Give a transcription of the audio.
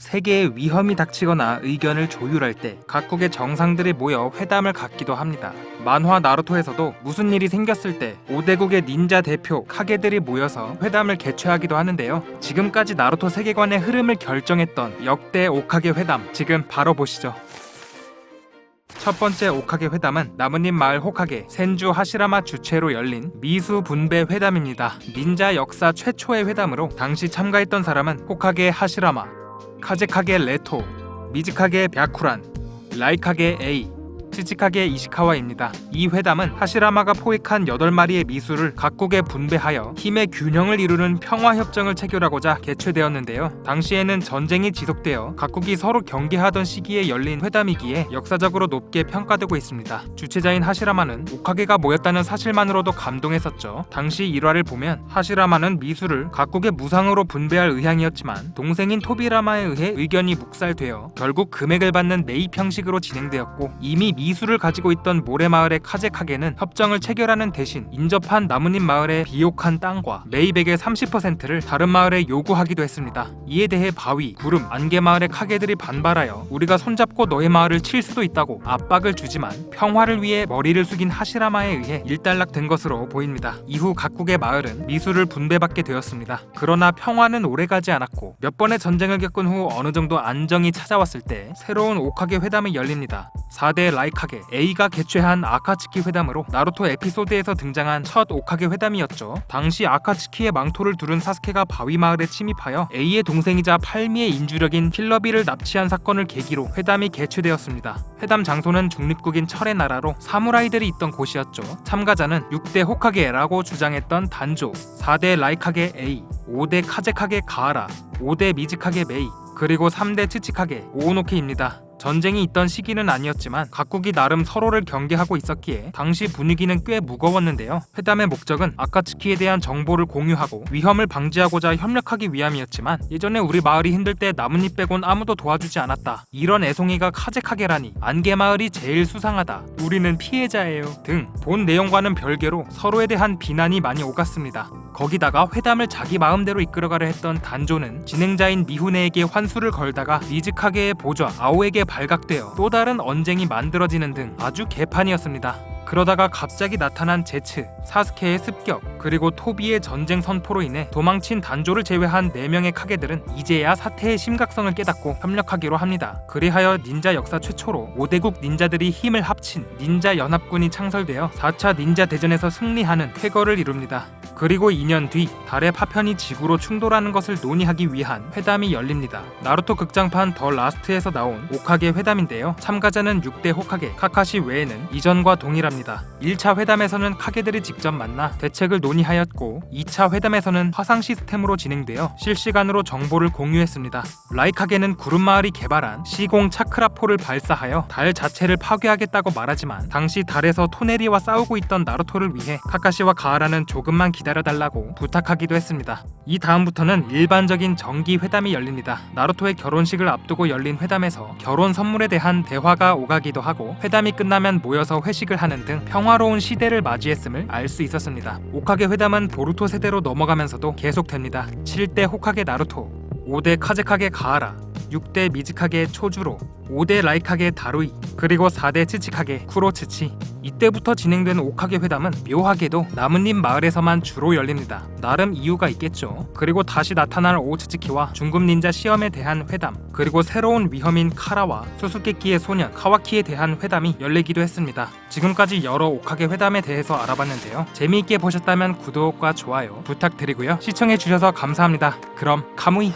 세계에 위험이 닥치거나 의견을 조율할 때 각국의 정상들이 모여 회담을 갖기도 합니다. 만화 나루토에서도 무슨 일이 생겼을 때 5대국의 닌자 대표 카게들이 모여서 회담을 개최하기도 하는데요. 지금까지 나루토 세계관의 흐름을 결정했던 역대 오카게 회담, 지금 바로 보시죠. 첫 번째 오카게 회담은 나뭇잎 마을 호카게 센주 하시라마 주최로 열린 미수 분배 회담입니다. 닌자 역사 최초의 회담으로 당시 참가했던 사람은 호카게 하시라마, 카제카게 레토, 미즈카게 벼쿠란, 라이카게 에이, 치치카게 이시카와입니다. 이 회담은 하시라마가 포획한 8마리의 미수를 각국에 분배하여 힘의 균형을 이루는 평화협정을 체결하고자 개최되었는데요. 당시에는 전쟁이 지속되어 각국이 서로 경계하던 시기에 열린 회담이기에 역사적으로 높게 평가되고 있습니다. 주최자인 하시라마는 오카게가 모였다는 사실만으로도 감동했었죠. 당시 일화를 보면 하시라마는 미수를 각국의 무상으로 분배할 의향이었지만 동생인 토비라마에 의해 의견이 묵살되어 결국 금액을 받는 매입 형식으로 진행되었고, 이미 미수를 가지고 있던 모래마을의 카제카게는 협정을 체결하는 대신 인접한 나뭇잎 마을의 비옥한 땅과 매입액의 30%를 다른 마을에 요구하기도 했습니다. 이에 대해 바위, 구름, 안개마을의 카게들이 반발하여 우리가 손잡고 너의 마을을 칠 수도 있다고 압박을 주지만 평화를 위해 머리를 숙인 하시라마에 의해 일단락된 것으로 보입니다. 이후 각국의 마을은 미수를 분배받게 되었습니다. 그러나 평화는 오래가지 않았고 몇 번의 전쟁을 겪은 후 어느 정도 안정이 찾아왔을 때 새로운 오카게 회담이 열립니다. 4대 라이카게 A가 개최한 아카츠키 회담으로 나루토 에피소드에서 등장한 첫 오카게 회담이었죠. 당시 아카츠키의 망토를 두른 사스케가 바위 마을에 침입하여 A의 동생이자 팔미의 인주력인 킬러비를 납치한 사건을 계기로 회담이 개최되었습니다. 회담 장소는 중립국인 철의 나라로 사무라이들이 있던 곳이었죠. 참가자는 6대 호카게라고 주장했던 단조, 4대 라이카게 A, 5대 카제카게 가하라, 5대 미즈카게 메이, 그리고 3대 츠치카게 오오노케입니다. 전쟁이 있던 시기는 아니었지만 각국이 나름 서로를 경계하고 있었기에 당시 분위기는 꽤 무거웠는데요. 회담의 목적은 아카츠키에 대한 정보를 공유하고 위험을 방지하고자 협력하기 위함이었지만 예전에 우리 마을이 힘들 때 나뭇잎 빼곤 아무도 도와주지 않았다, 이런 애송이가 카제카게라니, 안개마을이 제일 수상하다, 우리는 피해자예요 등 본 내용과는 별개로 서로에 대한 비난이 많이 오갔습니다. 거기다가 회담을 자기 마음대로 이끌어가려 했던 단조는 진행자인 미후네에게 환수를 걸다가 미즈카게의 보좌 아오에게 발각되어 또 다른 언쟁이 만들어지는 등 아주 개판이었습니다. 그러다가 갑자기 나타난 제츠, 사스케의 습격, 그리고 토비의 전쟁 선포로 인해 도망친 단조를 제외한 4명의 카게들은 이제야 사태의 심각성을 깨닫고 협력하기로 합니다. 그리하여 닌자 역사 최초로 5대국 닌자들이 힘을 합친 닌자 연합군이 창설되어 4차 닌자 대전에서 승리하는 쾌거를 이룹니다. 그리고 2년 뒤 달의 파편이 지구로 충돌하는 것을 논의하기 위한 회담이 열립니다. 나루토 극장판 더 라스트에서 나온 오카게 회담인데요. 참가자는 6대 호카게, 카카시 외에는 이전과 동일합니다. 1차 회담에서는 카게들이 직접 만나 대책을 논의하였고 2차 회담에서는 화상 시스템으로 진행되어 실시간으로 정보를 공유했습니다. 라이카게는 구름마을이 개발한 시공 차크라포를 발사하여 달 자체를 파괴하겠다고 말하지만 당시 달에서 토네리와 싸우고 있던 나루토를 위해 카카시와 가하라는 조금만 기다려달라고 부탁하기도 했습니다. 이 다음부터는 일반적인 정기 회담이 열립니다. 나루토의 결혼식을 앞두고 열린 회담에서 결혼 선물에 대한 대화가 오가기도 하고 회담이 끝나면 모여서 회식을 하는 등 평화로운 시대를 맞이했음을 알 수 있었습니다. 오카게 회담은 보루토 세대로 넘어가면서도 계속됩니다. 7대 호카게 나루토, 5대 카제카게 가하라, 6대 미즈카게 초주로, 5대 라이카게 다루이, 그리고 4대 츠치카게 쿠로츠치. 이때부터 진행된 오카게 회담은 묘하게도 나뭇잎 마을에서만 주로 열립니다. 나름 이유가 있겠죠. 그리고 다시 나타날 오츠츠키와 중급 닌자 시험에 대한 회담, 그리고 새로운 위험인 카라와 수수께끼의 소년 카와키에 대한 회담이 열리기도 했습니다. 지금까지 여러 오카게 회담에 대해서 알아봤는데요. 재미있게 보셨다면 구독과 좋아요 부탁드리고요. 시청해주셔서 감사합니다. 그럼 카무이!